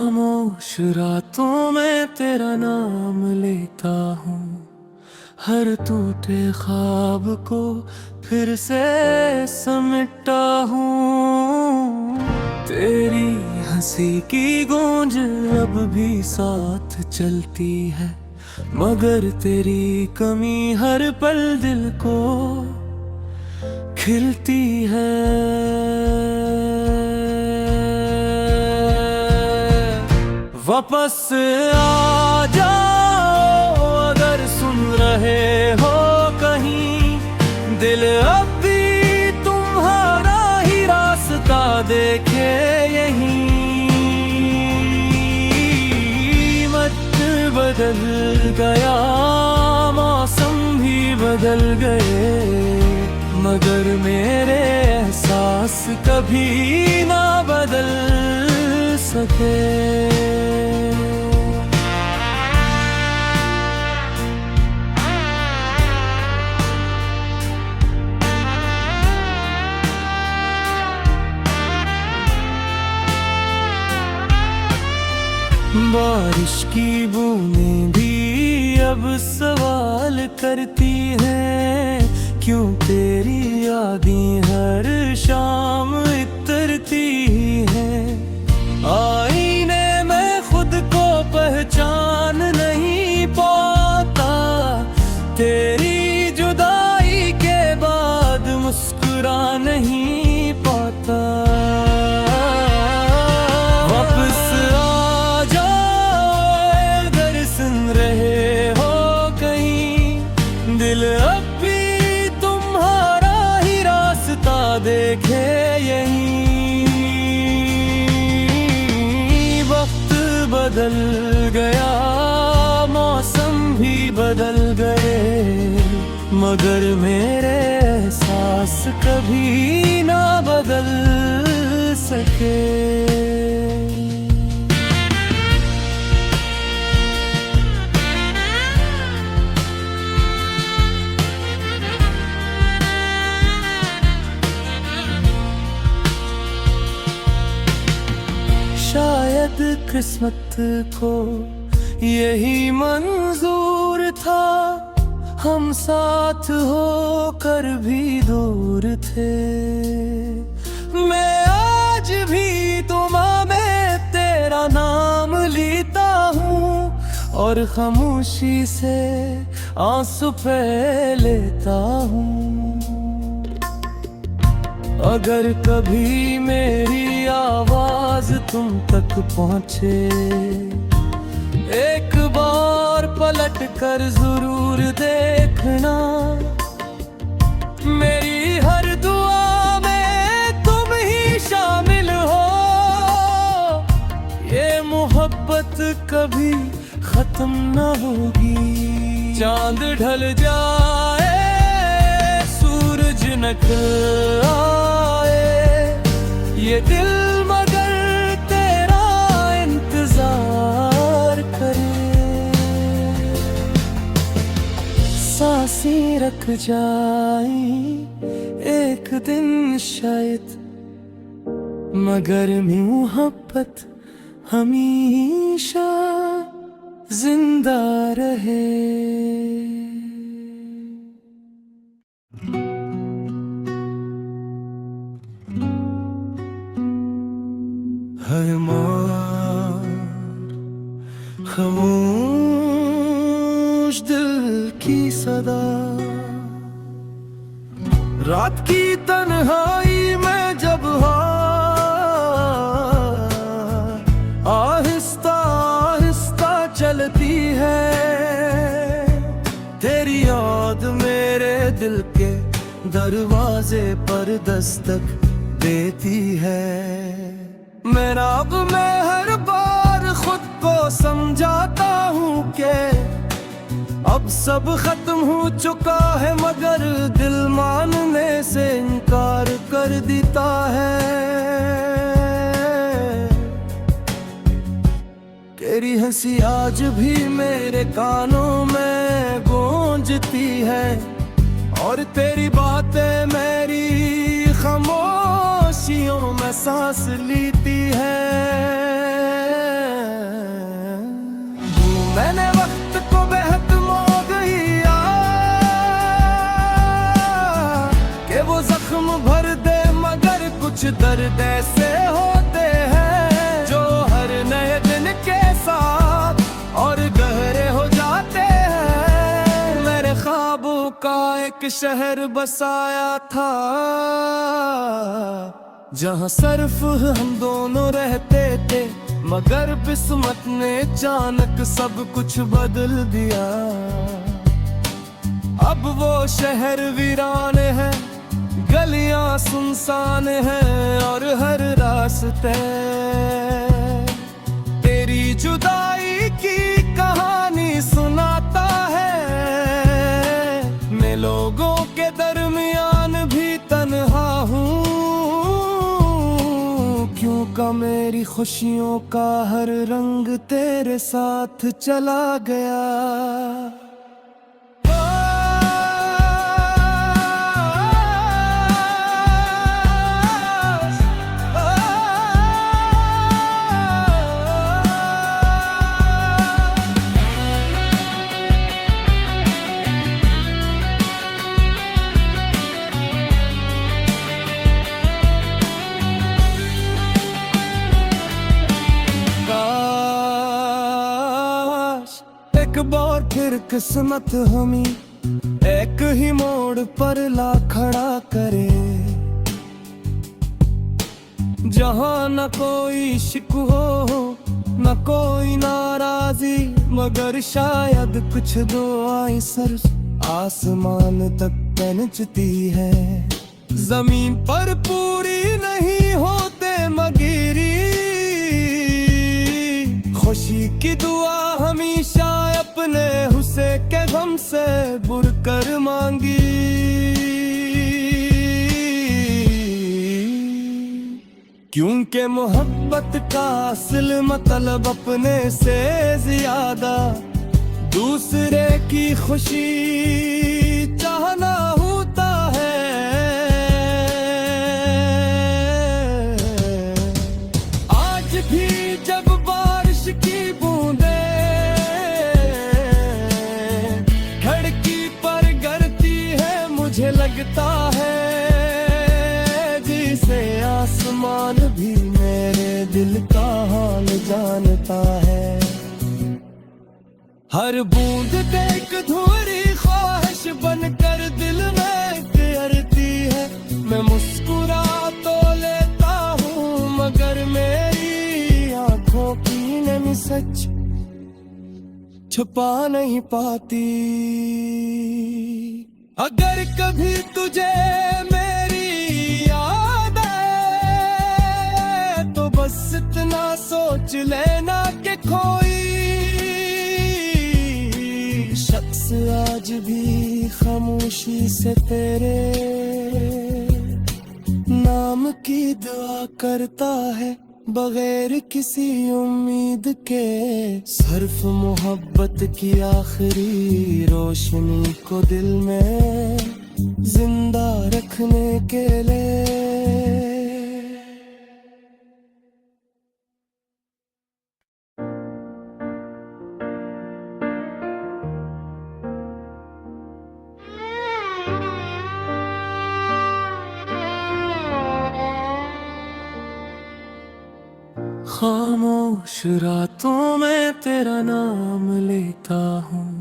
खामोश रातों में तेरा नाम लेता हूँ, हर टूटे ख्वाब को फिर से समेटता हूँ। तेरी हंसी की गूंज अब भी साथ चलती है, मगर तेरी कमी हर पल दिल को खिलती है। वापस आ जाओ अगर सुन रहे हो कहीं, दिल अब भी तुम्हारा ही रास्ता देखे यहीं। मत बदल गया, मौसम भी बदल गए, मगर मेरे एहसास कभी ना बदल सके। बारिश की बूंदें भी अब सवाल करती हैं, क्यों तेरी यादें हर शाम इतरती हैं। आईने में खुद को पहचान नहीं पाता, तेरी जुदाई के बाद मुस्कुरा नहीं पाता। वापस आ जाओ अगर सुन रहे हो कहीं, दिल अब भी तुम्हारा ही रास्ता देखे यहीं। बदल गया, मौसम भी बदल गए, मगर मेरे एहसास कभी ना बदल सके। शायद किस्मत को यही मंजूर था, हम साथ होकर भी दूर थे। मैं आज भी तुम्हां में तेरा नाम लेता हूँ, और खामोशी से आंसू पे लेता हूँ। अगर कभी मेरी आवाज तुम तक पहुँचे, एक बार पलट कर जरूर देखना। मेरी हर दुआ में तुम ही शामिल हो, ये मोहब्बत कभी खत्म न होगी। चांद ढल जाए, सूरज निकल आए, ये दिल मगर तेरा इंतजार करे। सांसें रख जाए एक दिन शायद, मगर मोहब्बत हमेशा जिंदा रहे। हर मार खामोश दिल की सदा, रात की तन्हाई में जब आहिस्ता आहिस्ता चलती है, तेरी याद मेरे दिल के दरवाजे पर दस्तक देती है। मैं अब हर बार खुद को समझाता हूँ कि अब सब खत्म हो चुका है, मगर दिल मानने से इनकार कर देता है। तेरी हंसी आज भी मेरे कानों में गूंजती है, और तेरी बातें मेरी खामोशियों में सांस लेती है। कुछ दर्द ऐसे होते हैं जो हर नए दिन के साथ और गहरे हो जाते हैं। मेरे ख्वाबों का एक शहर बसाया था जहाँ सिर्फ हम दोनों रहते थे, मगर किस्मत ने अचानक सब कुछ बदल दिया। अब वो शहर वीरान है, गलियां सुनसान हैं और हर रास्ते तेरी जुदाई की कहानी सुनाता है। मैं लोगों के दरमियान भी तन्हा हूँ, क्यों का मेरी खुशियों का हर रंग तेरे साथ चला गया। एक बार फिर किस्मत हमें एक ही मोड़ पर ला खड़ा करे, जहाँ न कोई शिकवा हो न कोई नाराजी, मगर शायद कुछ दुआएं सर आसमान तक पहुंचती है। जमीन पर पूरी नहीं होते मगरी, खुशी की दुआ हमेशा अपने हुस्से के गम से बुरकर मांगी। क्योंकि मोहब्बत का असल मतलब अपने से ज्यादा दूसरे की खुशी चाहना होता है। आज भी जब बारिश की बूंदे खिड़की पर गिरती है, मुझे लगता है जिसे आसमान भी मेरे दिल का हाल जानता है। हर बूंद देख धुरी ख्वाहिश बनकर दिल में तैरती है। मैं मुस्कुरा तो लेता हूँ, मगर मेरी आंखों की नमी सच छुपा नहीं पाती। अगर कभी तुझे मेरी याद आए तो बस इतना सोच लेना कि कोई शख्स आज भी खामोशी से तेरे नाम की दुआ करता है, बगैर किसी उम्मीद के। सिर्फ मोहब्बत की आखिरी रोशनी को दिल में जिंदा रखने के लिए। खामोश रातों में तेरा नाम लेता हूँ,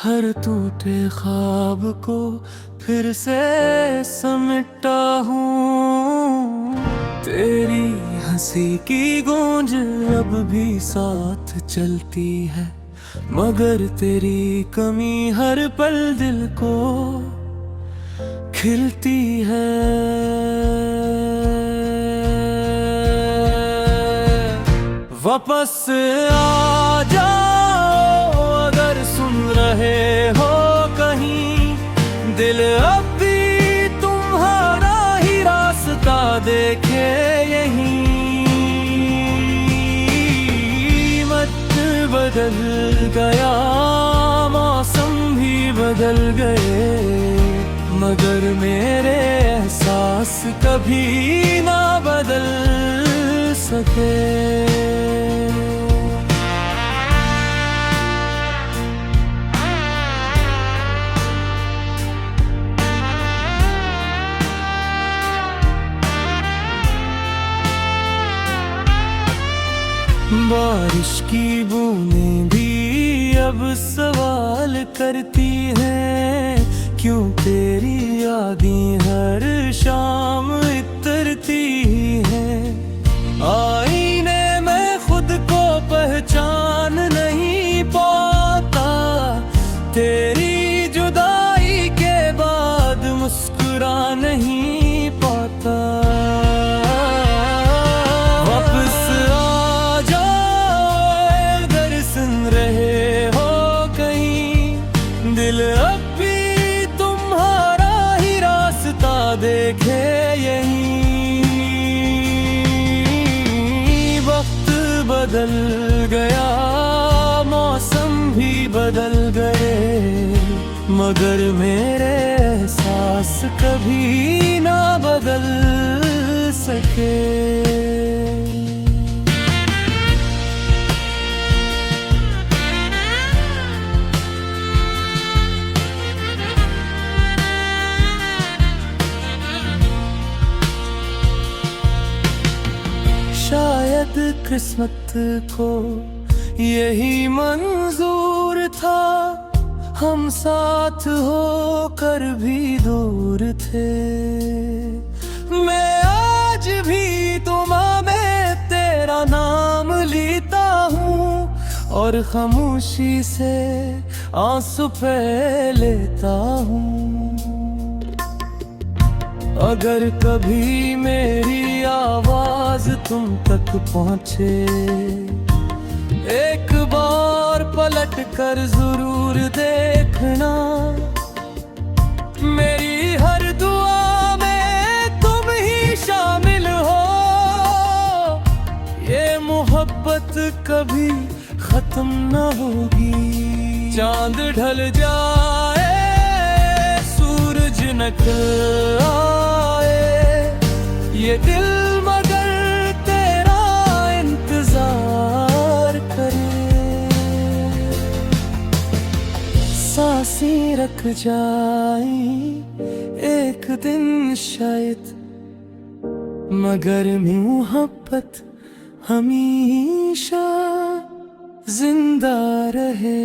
हर टूटे ख्वाब को फिर से समेटता हूँ। तेरी हंसी की गूंज अब भी साथ चलती है, मगर तेरी कमी हर पल दिल को खिलती है। वापस आ जाओ अगर सुन रहे हो कहीं, दिल अब भी तुम्हारा ही रास्ता देखे यहीं। मत बदल गया, मौसम भी बदल गए, मगर मेरे एहसास कभी ना बदल सके। की बूंदें भी अब सवाल करती हैं, क्यों तेरी यादें हर शाम इतरती हैं। आईने में खुद को पहचान नहीं पाता, तेरी जुदाई के बाद मुस्कुरा नहीं पाता। वापस आ जाओ अगर सुन रहे हो कहीं, दिल अब भी तुम्हारा ही रास्ता देखे यहीं। वक्त बदल गया, मौसम भी बदल गए, मगर मेरे एहसास कभी ना बदल सके। शायद किस्मत को यही मंजूर था, हम साथ होकर भी दूर थे। मैं आज भी दुआ में तेरा नाम लेता हूँ, और खामोशी से आंसू पे लेता हूँ। अगर कभी मेरी आवाज तुम तक पहुँचे, एक बार पलट कर जरूर देखना। मेरी हर दुआ में तुम ही शामिल हो, ये मोहब्बत कभी खत्म न होगी। चांद ढल जाए, सूरज निकल आए, ये दिल मगर तेरा इंतजार करे। सांसें रख जाए एक दिन शायद, मगर मोहब्बत हमेशा जिंदा रहे।